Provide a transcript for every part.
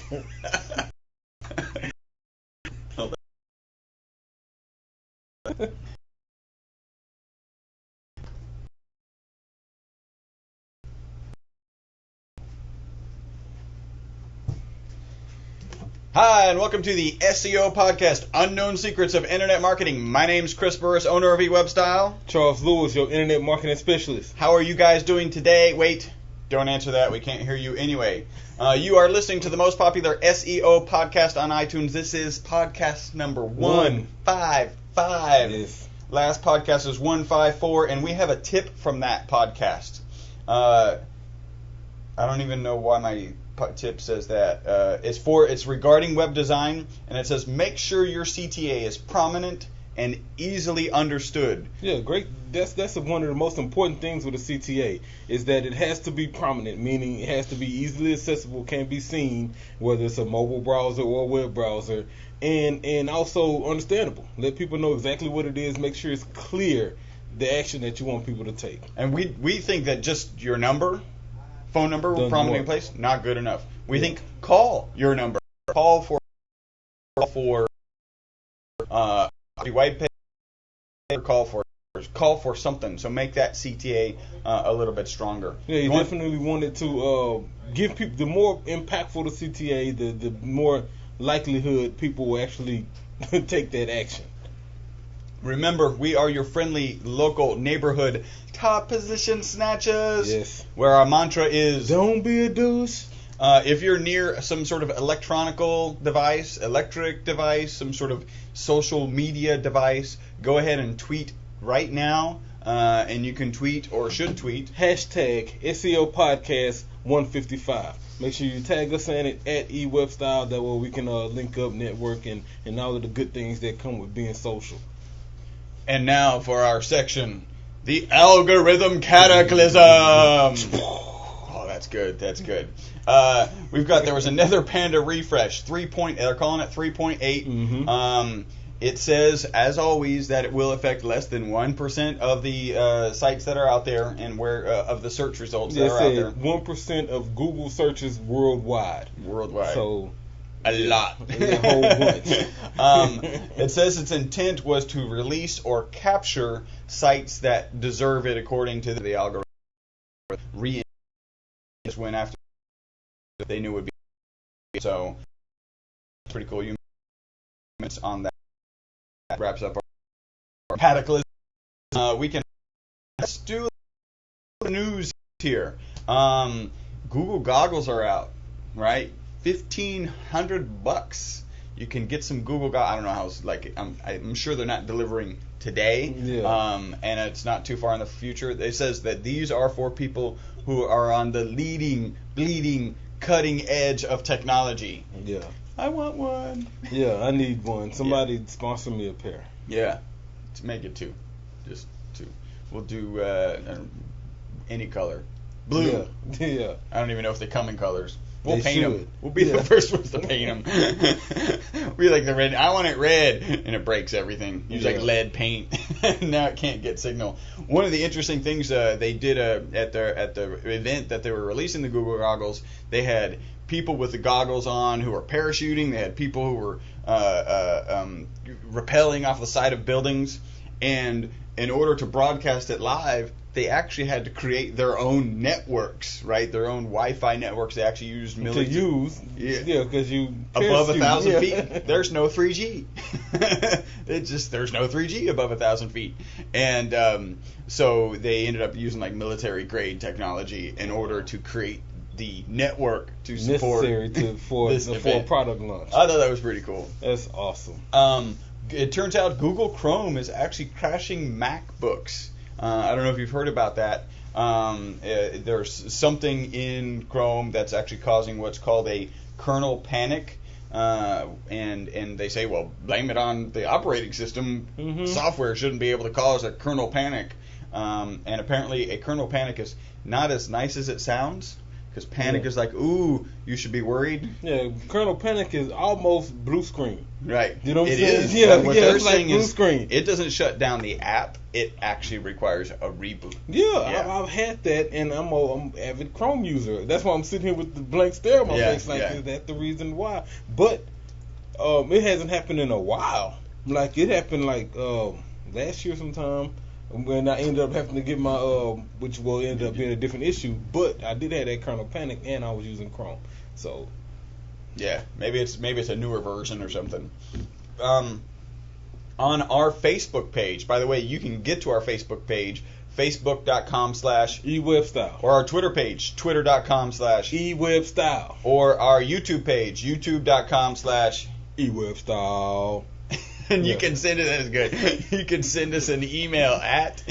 Hi, and welcome to the SEO podcast, Unknown Secrets of Internet Marketing. My name's Chris Burris, owner of E-Webstyle. Charles Lewis, your internet marketing specialist. How are you guys doing today? Wait, don't answer that. We can't hear you anyway. You are listening to the most popular SEO podcast on iTunes. This is podcast number 155. Yes. Last podcast was 154, and we have a tip from that podcast. I don't even know why my tip says that. It's regarding web design, and it says make sure your CTA is prominent and easily understood. Yeah, great. That's one of the most important things with a CTA is that it has to be prominent, meaning it has to be easily accessible, can be seen, whether it's a mobile browser or a web browser, and also understandable. Let people know exactly what it is. Make sure it's clear the action that you want people to take. And we think that just your phone number, prominent place, not good enough. We think call your number, call for white paper, call for something. So make that CTA a little bit stronger. Yeah, you definitely wanted to give people, the more impactful the CTA, the more likelihood people will actually take that action. Remember, we are your friendly local neighborhood top position snatchers. Yes. Where our mantra is, don't be a douche. If you're near some sort of electric device, some sort of social media device, go ahead and tweet right now. And you can tweet or should tweet. Hashtag SEO Podcast 155. Make sure you tag us in it at E-Webstyle. That way we can link up, network, and all of the good things that come with being social. And now for our section, the algorithm cataclysm. Oh, that's good. That's good. There was another Panda refresh, they're calling it 3.8. Mm-hmm. It says, as always, that it will affect less than 1% of the sites that are out there and of the search results that are out there. 1% of Google searches worldwide. So a lot. A whole bunch. It says its intent was to release or capture sites that deserve it according to the algorithm. Just went after they knew would be. So pretty cool. You on that. That wraps up our cataclysm. Let's do the news here. Google goggles are out, right? $1,500. You can get some Google goggles. I don't know how. I'm sure they're not delivering today. Yeah. And it's not too far in the future. It says that these are for people who are on the bleeding, cutting edge of technology. Yeah. I want one. Yeah, I need one. Somebody sponsor me a pair. Yeah, to make it two. Just two. We'll do any color. Blue. Yeah. I don't even know if they come in colors. We'll paint them. We'll be the first ones to paint them. We like the red. I want it red. And it breaks everything. Use like lead paint. Now it can't get signal. One of the interesting things they did at the event that they were releasing the Google goggles, they had people with the goggles on who were parachuting. They had people who were rappelling off the side of buildings. And in order to broadcast it live, they actually had to create their own networks, right? Their own Wi-Fi networks. They actually used military. To use, because you above 1,000 feet. There's no 3G. There's no 3G above 1,000 feet, and so they ended up using like military grade technology in order to create the network to support necessary for a product launch. I thought that was pretty cool. That's awesome. It turns out Google Chrome is actually crashing MacBooks. I don't know if you've heard about that. There's something in Chrome that's actually causing what's called a kernel panic. And they say, well, blame it on the operating system. Mm-hmm. Software shouldn't be able to cause a kernel panic. And apparently a kernel panic is not as nice as it sounds, Because Panic is like, ooh, you should be worried. Yeah, Kernel Panic is almost blue screen. Right. You know what I'm saying? Is. Yeah, what they're it's like saying blue is screen. It doesn't shut down the app. It actually requires a reboot. Yeah. I've had that, and I'm an avid Chrome user. That's why I'm sitting here with the blank stare on my face. Like, is that the reason why? But it hasn't happened in a while. Like, it happened like last year sometime. When I ended up having to get my, which will end up being a different issue, but I did have that Kernel Panic, and I was using Chrome, so yeah, maybe it's a newer version or something. On our Facebook page, by the way, you can get to our Facebook page, facebook.com/E-Webstyle, or our Twitter page, twitter.com/E-Webstyle, or our YouTube page, youtube.com/E-Webstyle. And you can send it. That is good. You can send us an email at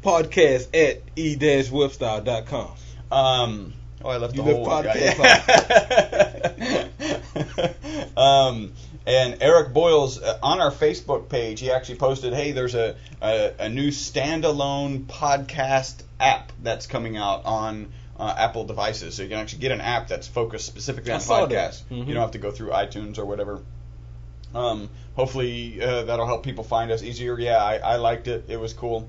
podcast@e-webstyle.com. I left the whole podcast and Eric Boyles on our Facebook page, he actually posted, hey, there's a new standalone podcast app that's coming out on Apple devices. So you can actually get an app that's focused specifically on podcasts. Mm-hmm. You don't have to go through iTunes or whatever. Hopefully that'll help people find us easier. Yeah, I liked it. It was cool.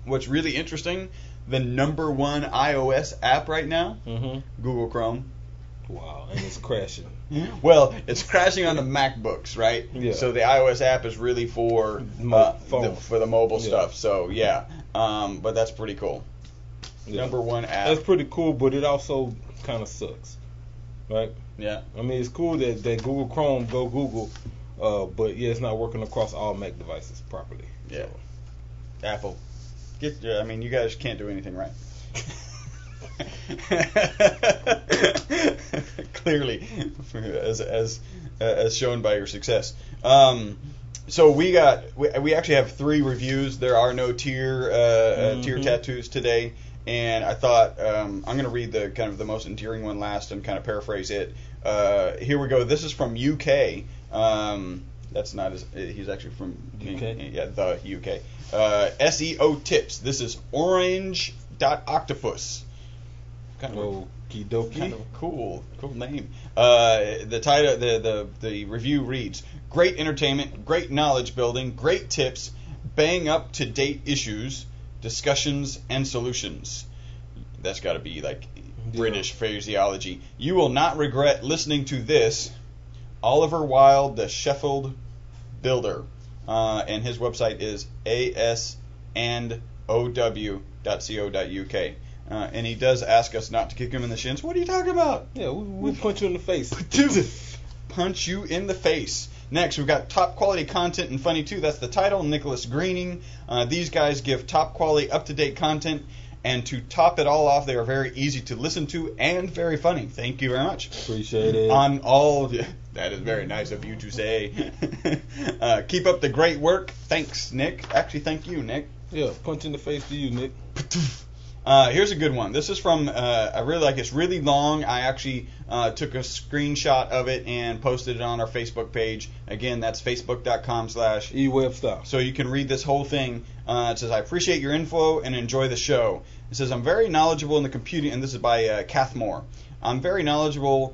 What's really interesting, the #1 iOS app right now, Google Chrome. Wow, and it's crashing. Well, it's crashing on the MacBooks, right? Yeah. So the iOS app is really for the mobile stuff. So yeah, but that's pretty cool. Yeah. #1 app. That's pretty cool, but it also kind of sucks, right? Yeah. I mean, it's cool that Google Chrome go Google, but yeah, it's not working across all Mac devices properly. Yeah. So. Apple, you guys can't do anything right. Clearly, as shown by your success. So we actually have 3 reviews. There are no tier tattoos today. And I thought I'm going to read the kind of the most endearing one last and kind of paraphrase it. Here we go. This is from UK. That's not he's actually from UK. Yeah, the UK. SEO tips. This is orange.octopus. Kind of cool name. The title, the review reads: great entertainment, great knowledge building, great tips, bang up to date issues, discussions and solutions. That's got to be like British phraseology. You will not regret listening to this. Oliver Wilde, the Sheffield builder, and his website is asandow.co.uk. And he does ask us not to kick him in the shins. What are you talking about? Yeah, we'll punch you in the face. Punch you in the face. Next, we've got top quality content and funny too. That's the title. Nicholas Greening. These guys give top quality, up-to-date content. And to top it all off, they are very easy to listen to and very funny. Thank you very much. Appreciate it. That is very nice of you to say. Keep up the great work. Thanks, Nick. Actually, thank you, Nick. Yeah, punch in the face to you, Nick. Here's a good one. This is from, I really like it. It's really long. I actually took a screenshot of it and posted it on our Facebook page. Again, that's facebook.com/E-Webstyle. So you can read this whole thing. It says, I appreciate your info and enjoy the show. It says, I'm very knowledgeable in the computing, and this is by Kath Moore. I'm fairly knowledgeable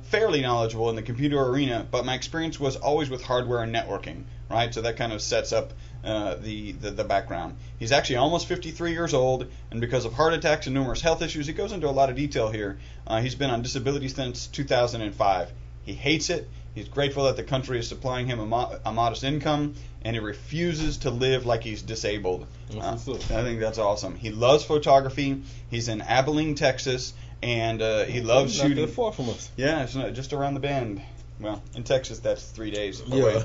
in the computer arena, but my experience was always with hardware and networking, right? So that kind of sets up the background. He's actually almost 53 years old, and because of heart attacks and numerous health issues, he goes into a lot of detail here. He's been on disability since 2005. He hates it. He's grateful that the country is supplying him a modest income, and he refuses to live like he's disabled. I think that's awesome. He loves photography. He's in Abilene, Texas, and he loves shooting. Not that far from us. Yeah, it's not just around the bend. Well, in Texas, that's 3 days away.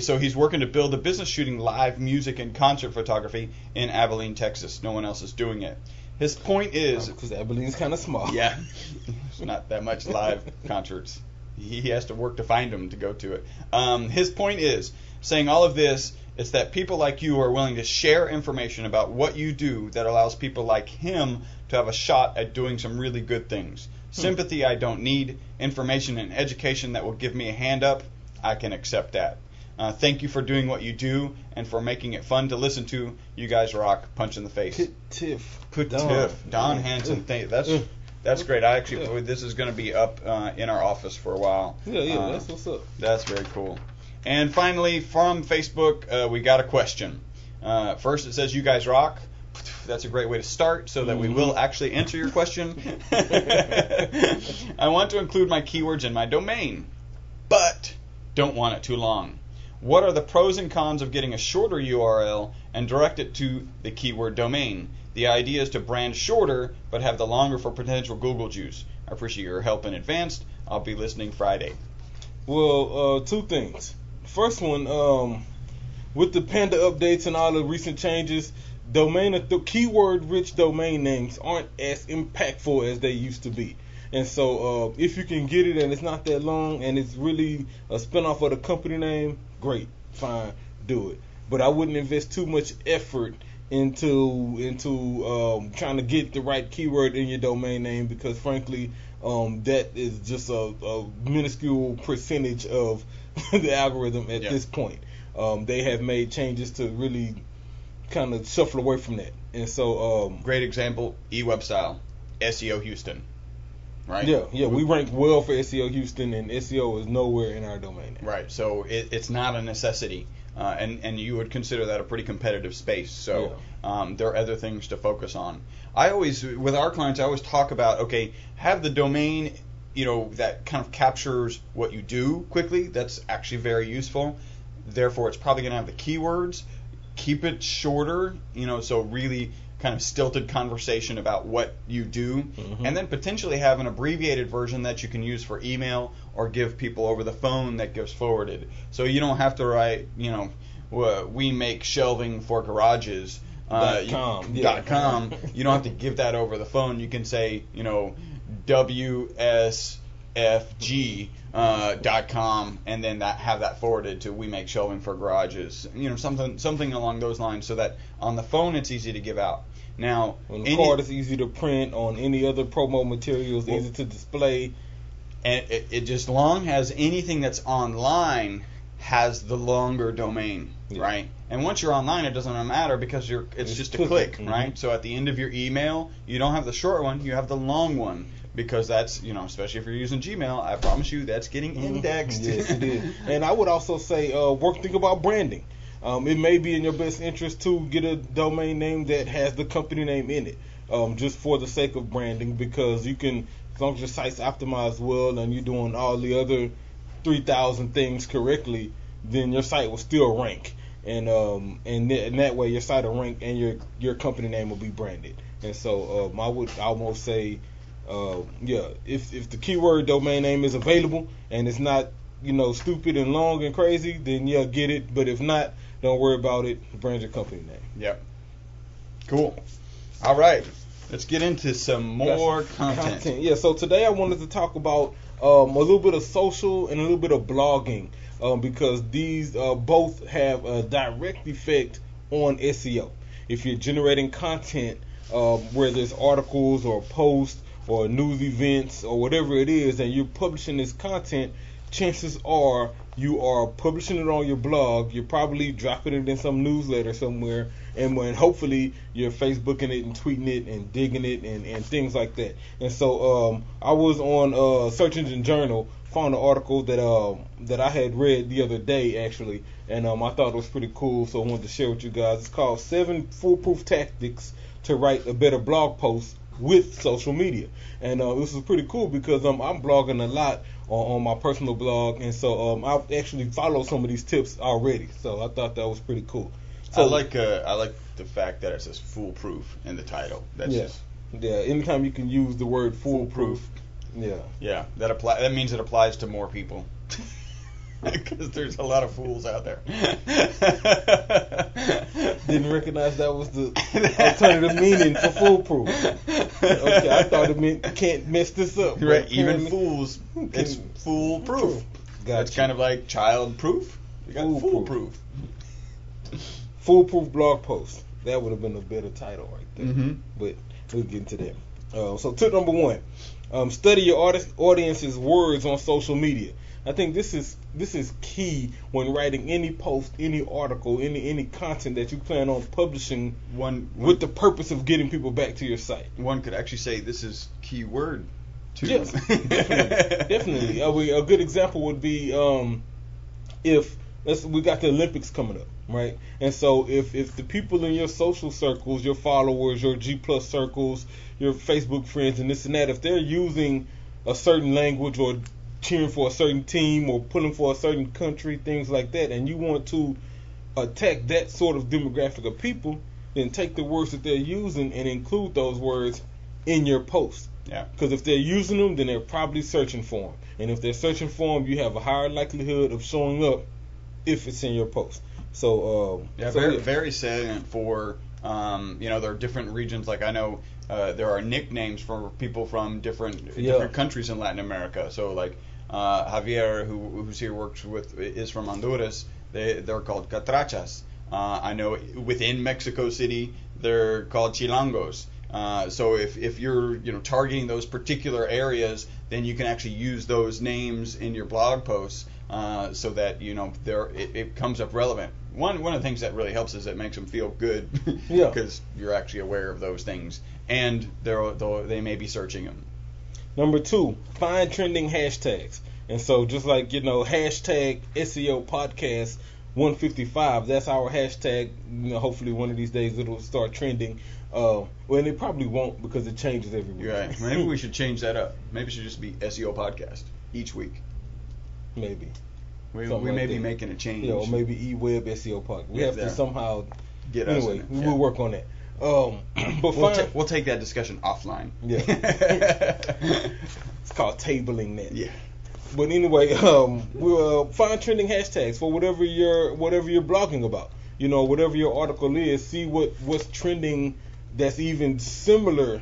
So he's working to build a business shooting live music and concert photography in Abilene, Texas. No one else is doing it. His point is... Because Abilene's kind of small. Yeah. There's not that much live concerts. He has to work to find them to go to it. His point is, saying all of this, it's that people like you are willing to share information about what you do that allows people like him to have a shot at doing some really good things. Sympathy I don't need. Information and education that will give me a hand up, I can accept that. Thank you for doing what you do and for making it fun to listen to. You guys rock. Punch in the face. Don Hanson. That's great. I actually this is going to be up in our office for a while. That's what's up. That's very cool. And finally, from Facebook, we got a question. First, it says, "You guys rock." That's a great way to start, so that we will actually answer your question. I want to include my keywords in my domain, but don't want it too long. What are the pros and cons of getting a shorter URL and direct it to the keyword domain? The idea is to brand shorter, but have the longer for potential Google juice. I appreciate your help in advance. I'll be listening Friday. Well, two things. First one, with the Panda updates and all the recent changes, keyword-rich domain names aren't as impactful as they used to be. And so if you can get it and it's not that long and it's really a spinoff of the company name, great, fine, do it. But I wouldn't invest too much effort into trying to get the right keyword in your domain name, because frankly, that is just a minuscule percentage of the algorithm at this point. They have made changes to really kind of shuffle away from that. And so great example, E-Webstyle, SEO Houston. Right? Yeah, we rank well for SEO Houston, and SEO is nowhere in our domain name. Right, so it's not a necessity, and you would consider that a pretty competitive space. So there are other things to focus on. With our clients, I always talk about, okay, have the domain, that kind of captures what you do quickly. That's actually very useful. Therefore, it's probably going to have the keywords. Keep it shorter, so really kind of stilted conversation about what you do, and then potentially have an abbreviated version that you can use for email or give people over the phone that gets forwarded. So you don't have to write, we make shelving for garages. .com. You don't have to give that over the phone. You can say, WSFG.com, and then have that forwarded to we make shelving for garages. Something along those lines, so that on the phone it's easy to give out. Now, on the card, it's easy to print. On any other promo materials, easy to display. And it just long as anything that's online has the longer domain, right? And once you're online, it doesn't matter because it's just a click, right? So at the end of your email, you don't have the short one, you have the long one, because that's, especially if you're using Gmail, I promise you that's getting indexed. Yes, it is. And I would also say, think about branding. It may be in your best interest to get a domain name that has the company name in it, just for the sake of branding, because you can, as long as your site's optimized well and you're doing all the other 3,000 things correctly, then your site will still rank, and that way your site will rank and your company name will be branded. And so I would almost say, if the keyword domain name is available and it's not stupid and long and crazy, then get it. But if not, don't worry about it. Brand your company name. Yep. Cool. All right. Let's get into some more content. Yeah. So today I wanted to talk about a little bit of social and a little bit of blogging, because these both have a direct effect on SEO. If you're generating content, whether it's articles or posts or news events or whatever it is, and you're publishing this content, chances are you are publishing it on your blog. You're probably dropping it in some newsletter somewhere, and hopefully you're Facebooking it and tweeting it and digging it and things like that. And so I was on Search Engine Journal, found an article that I had read the other day actually, and I thought it was pretty cool, so I wanted to share with you guys. It's called 7 Foolproof Tactics to Write a Better Blog Post with Social Media. And this is pretty cool because I'm blogging a lot on my personal blog, and so I've actually followed some of these tips already. So I thought that was pretty cool. So I like the fact that it says foolproof in the title. That's anytime you can use the word foolproof. Yeah, that means it applies to more people. Because there's a lot of fools out there. Didn't recognize that was the alternative meaning for foolproof. Okay, I thought it meant can't mess this up. Right, even fools, it's foolproof. That's kind of like child-proof. You got foolproof. Foolproof blog post. That would have been a better title right there. But we'll get into that. So tip number 1, study your audience's words on social media. I think this is key when writing any post, any article, any content that you plan on publishing with the purpose of getting people back to your site. One could actually say this is keyword too. Yes, definitely. A good example would be if we got the Olympics coming up, right? And so if the people in your social circles, your followers, your G+ circles, your Facebook friends, and this and that, if they're using a certain language or cheering for a certain team or pulling for a certain country, things like that, and you want to attack that sort of demographic of people, then take the words that they're using and include those words in your post. Yeah. Because if they're using them, then they're probably searching for them. And if they're searching for them, you have a higher likelihood of showing up if it's in your post. So very salient for there are different regions. Like I know there are nicknames for people from different countries in Latin America. So like Javier, who's here, is from Honduras. They're called catrachas. I know within Mexico City they're called chilangos. So if you're targeting those particular areas, then you can actually use those names in your blog posts so that it comes up relevant. One of the things that really helps is it makes them feel good because you're actually aware of those things, and they may be searching them. Number 2, find trending hashtags. And so just like hashtag SEO podcast 155, that's our hashtag. Hopefully one of these days it'll start trending. Well, it probably won't because it changes every week. Right. Maybe we should change that up. Maybe it should just be SEO podcast each week. Maybe. We may be making a change. Or maybe E-Web SEO podcast. We have to somehow get us in it. We'll work on that. But we'll take that discussion offline. Yeah. It's called tabling that. Yeah. But anyway, we'll find trending hashtags for whatever you're blogging about. Whatever your article is, see what's trending that's even similar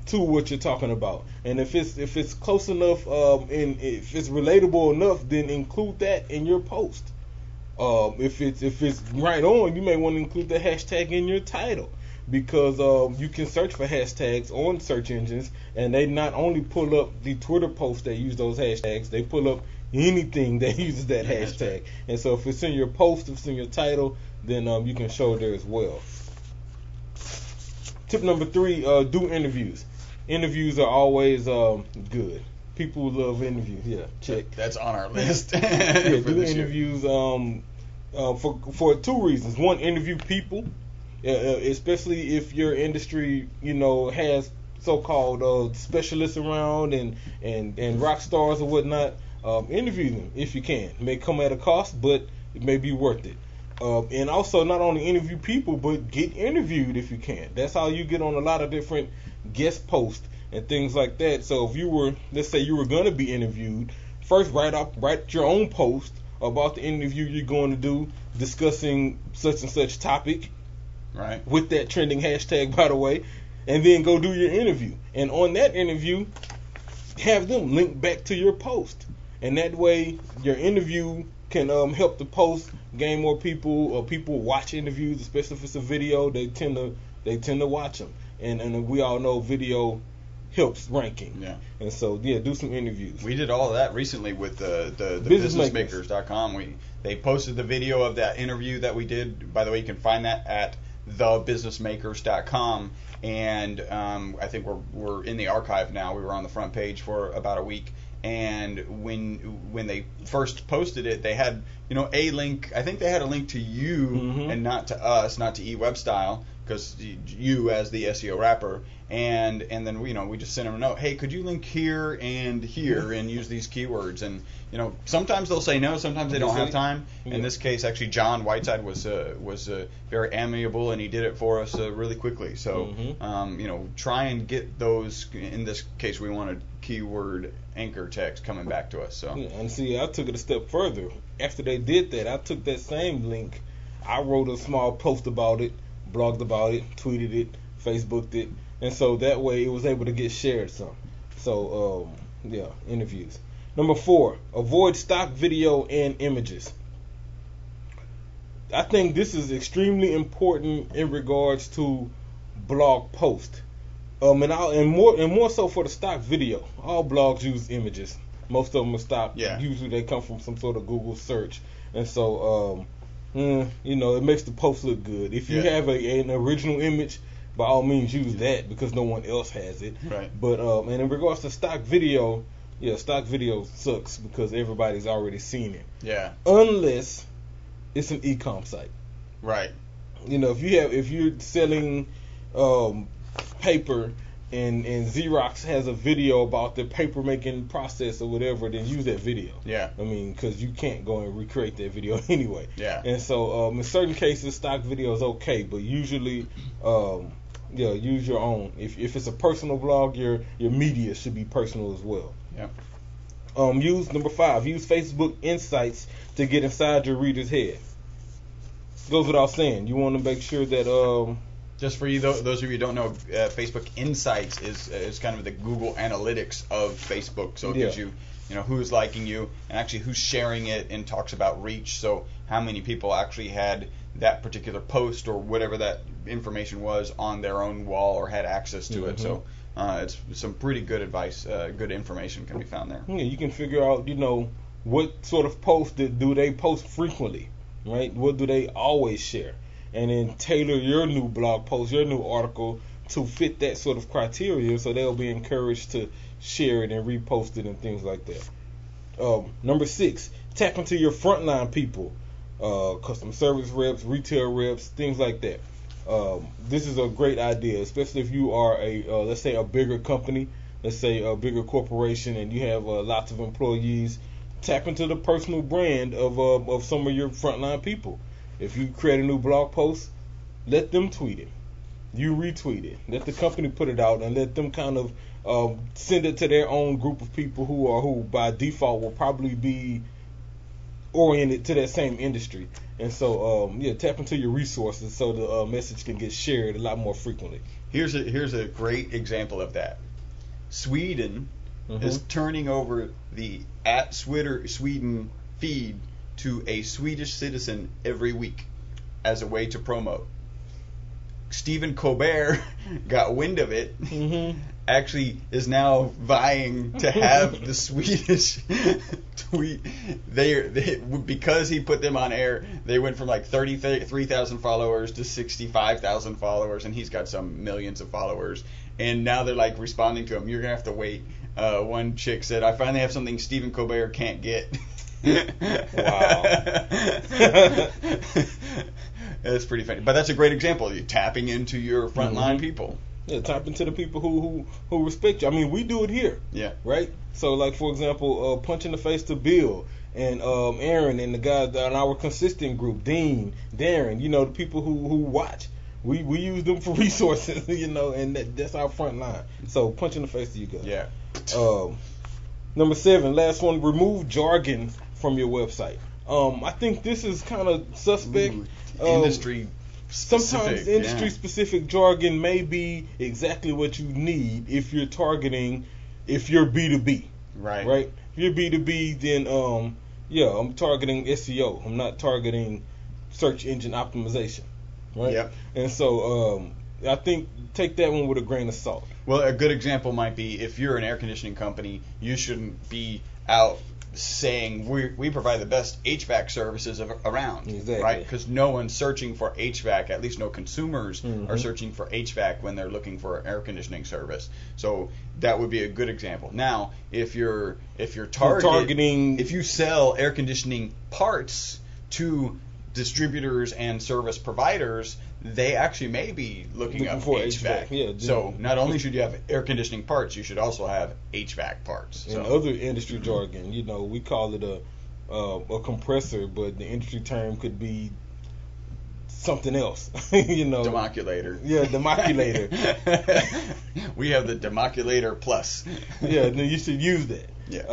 to what you're talking about. And if it's close enough, and if it's relatable enough, then include that in your post. If it's right on, you may want to include the hashtag in your title, because you can search for hashtags on search engines, and they not only pull up the Twitter posts that use those hashtags, they pull up anything that uses that hashtag. And so if it's in your post, if it's in your title, then you can show it there as well. Tip number 3, do interviews. Interviews are always good. People love interviews. Yeah, check. That's on our list. Do interviews for 2 reasons. One, interview people, especially if your industry, has so-called specialists around and rock stars or whatnot. Interview them if you can. It may come at a cost, but it may be worth it. And also, not only interview people, but get interviewed if you can. That's how you get on a lot of different guest posts and things like that. So if let's say you were going to be interviewed, first write your own post about the interview you're going to do, discussing such and such topic, right, with that trending hashtag, by the way, and then go do your interview. And on that interview, have them link back to your post, and that way your interview can help the post gain more people, or people watch interviews, especially if it's a video. They tend to watch them, and we all know video helps ranking. Yeah. And so do some interviews. We did all of that recently with the businessmakers.com. They posted the video of that interview that we did. By the way, you can find that at thebusinessmakers.com, and I think we're in the archive now. We were on the front page for about a week. And when they first posted it, they had a link. I think they had a link to you and not to us, not to E-Webstyle, because you as the SEO rapper. And then we just sent them a note. Hey, could you link here and use these keywords? And sometimes they'll say no, sometimes they don't have time. In this case, actually, John Whiteside was very amiable, and he did it for us really quickly. So try and get those. In this case, we wanted keyword anchor text coming back to us. So and see, I took it a step further. After they did that, I took that same link, I wrote a small post about it, blogged about it, tweeted it, Facebooked it, and so that way it was able to get shared some. So interviews. Number 4, avoid stock video and images. I think this is extremely important in regards to blog post. And more so for the stock video. All blogs use images. Most of them are stock. Yeah. Usually they come from some sort of Google search, and so it makes the post look good. If you have an original image, by all means use that because no one else has it. Right. But and in regards to stock video, stock video sucks because everybody's already seen it. Yeah. Unless it's an e-com site. Right. If you're selling paper and Xerox has a video about the paper making process or whatever, then use that video. Yeah. I mean, because you can't go and recreate that video anyway. Yeah. And so in certain cases, stock video is okay, but usually, use your own. If it's a personal blog, your media should be personal as well. Yeah. Number 5. Use Facebook Insights to get inside your reader's head. Goes without saying. You want to make sure that just for you, those of you who don't know, Facebook Insights is kind of the Google Analytics of Facebook. So it gives you, who's liking you and actually who's sharing it, and talks about reach. So how many people actually had that particular post or whatever that information was on their own wall or had access to it. So it's some pretty good advice, good information can be found there. Yeah, you can figure out, what sort of post do they post frequently, right? What do they always share? And then tailor your new blog post, your new article to fit that sort of criteria, so they'll be encouraged to share it and repost it and things like that. Number 6, tap into your frontline people, customer service reps, retail reps, things like that. This is a great idea, especially if you are let's say a bigger company, let's say a bigger corporation, and you have lots of employees. Tap into the personal brand of some of your frontline people. If you create a new blog post, let them tweet it. You retweet it. Let the company put it out, and let them kind of send it to their own group of people who by default will probably be oriented to that same industry. And so tap into your resources so the message can get shared a lot more frequently. Here's a great example of that. Sweden is turning over the @Sweden feed to a Swedish citizen every week as a way to promote. Stephen Colbert got wind of it, actually is now vying to have the Swedish tweet. They because he put them on air, they went from like 33,000 followers to 65,000 followers, and he's got some millions of followers. And now they're like responding to him. You're gonna have to wait. One chick said, "I finally have something Stephen Colbert can't get." Wow. It's pretty funny, but that's a great example. You're tapping into your frontline people. Yeah, tap into the people who respect you. I mean, we do it here. Yeah. Right. So, like for example, punch in the face to Bill and Aaron and the guys on our consistent group, Dean, Darren. The people who watch. We use them for resources. And that's our front line. So, punch in the face to you guys. Yeah. Number 7, last one. Remove jargon from your website. I think this is kind of suspect. Industry specific. Sometimes industry specific jargon may be exactly what you need if you're targeting, if you're B2B. Right. Right. If you're B2B, then I'm targeting SEO. I'm not targeting search engine optimization. Right. Yep. And so I think take that one with a grain of salt. Well, a good example might be if you're an air conditioning company, you shouldn't be out saying we provide the best HVAC services around, exactly. Right? Because no one's searching for HVAC. At least no consumers are searching for HVAC when they're looking for an air conditioning service. So that would be a good example. Now, if you're targeting, if you sell air conditioning parts to distributors and service providers, they actually may be looking up for HVAC. Yeah, so not only should you have air conditioning parts, you should also have HVAC parts. In other industry jargon, we call it a compressor, but the industry term could be something else. Democulator. Yeah, democulator. We have the democulator plus. Yeah, you should use that. Yeah.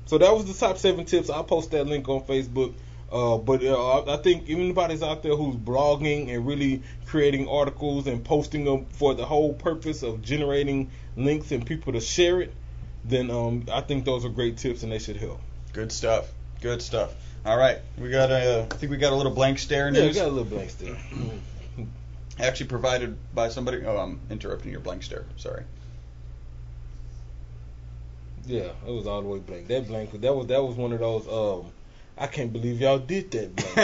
So that was the top 7 tips. I'll post that link on Facebook. But I think anybody's out there who's blogging and really creating articles and posting them for the whole purpose of generating links and people to share it, then I think those are great tips and they should help. Good stuff. All right, I think we got a little blank stare news. Yeah, we got a little blank stare. Actually provided by somebody. Oh, I'm interrupting your blank stare. Sorry. Yeah, it was all the way blank. That was one of those. I can't believe y'all did that blank.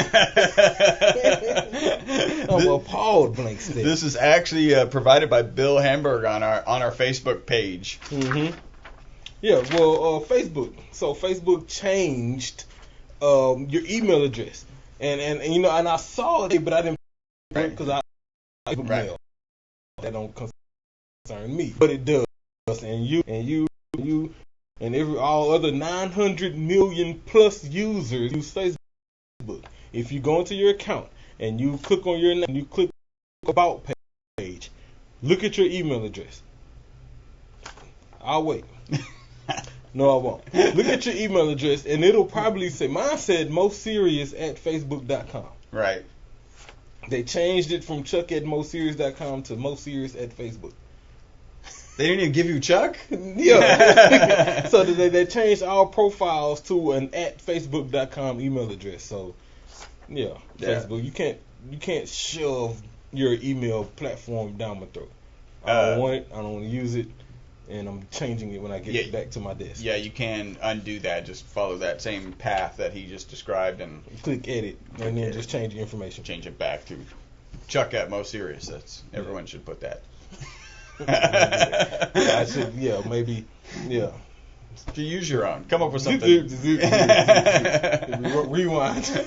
I'm appalled blank stare. This is actually provided by Bill Hamburg on our Facebook page. Mm-hmm. Yeah, well, Facebook. So Facebook changed your email address, and and I saw it, but I didn't because I mail. That don't concern me, but it does, and you and all other 900 million plus users use Facebook. If you go into your account and you click on your name, and you click about page, look at your email address. I'll wait. No, I won't. Look at your email address, and it'll probably say, mine said mostserious@facebook.com. Right. They changed it from chuck@mostserious.com to mostserious@facebook. They didn't even give you Chuck? Yeah. So they changed our profiles to an @facebook.com email address. So, yeah, Facebook, you can't shove your email platform down my throat. I don't want it. I don't want to use it. And I'm changing it when I get back to my desk. Yeah, you can undo that. Just follow that same path that he just described and click edit, and then just change the information. Change it back to Chuck at Most Serious. Everyone should put that. I should, maybe. To use your own. Come up with something. Rewind.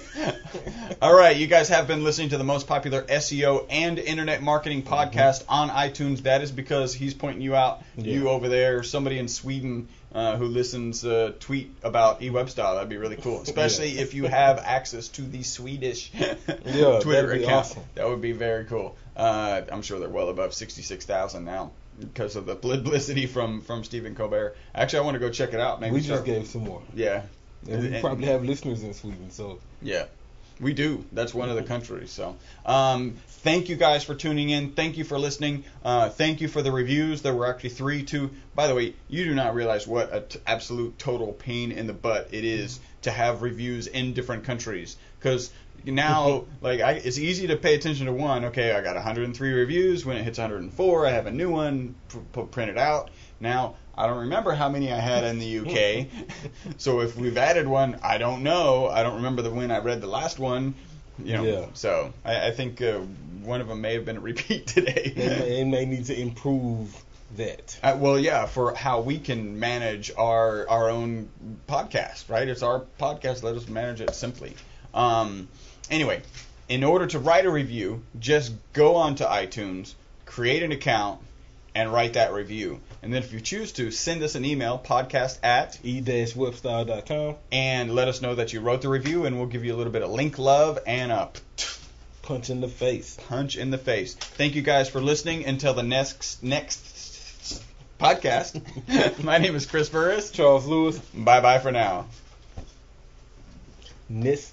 All right, you guys have been listening to the most popular SEO and internet marketing podcast on iTunes. That is because he's pointing you out. Yeah. You over there, somebody in Sweden who listens, tweet about E-Webstyle. That'd be really cool, especially if you have access to the Swedish Twitter account. Awesome. That would be very cool. I'm sure they're well above 66,000 now because of the publicity from Stephen Colbert. Actually, I want to go check it out. Maybe we just gave some more. Yeah. And we probably have listeners in Sweden, so. Yeah. We do. That's one of the countries. So, thank you guys for tuning in. Thank you for listening. Thank you for the reviews. There were actually 3, 2. By the way, you do not realize what an absolute total pain in the butt it is to have reviews in different countries. Because now, it's easy to pay attention to one. Okay, I got 103 reviews. When it hits 104, I have a new one printed out. Now, I don't remember how many I had in the UK. So if we've added one, I don't know. I don't remember when I read the last one. So I think one of them may have been a repeat today. It may need to improve that. For how we can manage our own podcast, right? It's our podcast. Let us manage it simply. Anyway, in order to write a review, just go onto iTunes, create an account, and write that review. And then if you choose to, send us an email, podcast@e-webstyle.com, and let us know that you wrote the review, and we'll give you a little bit of link love and a punch in the face. Punch in the face. Thank you guys for listening. Until the next podcast. My name is Chris Burris. Charles Lewis. Bye-bye for now. Nisk.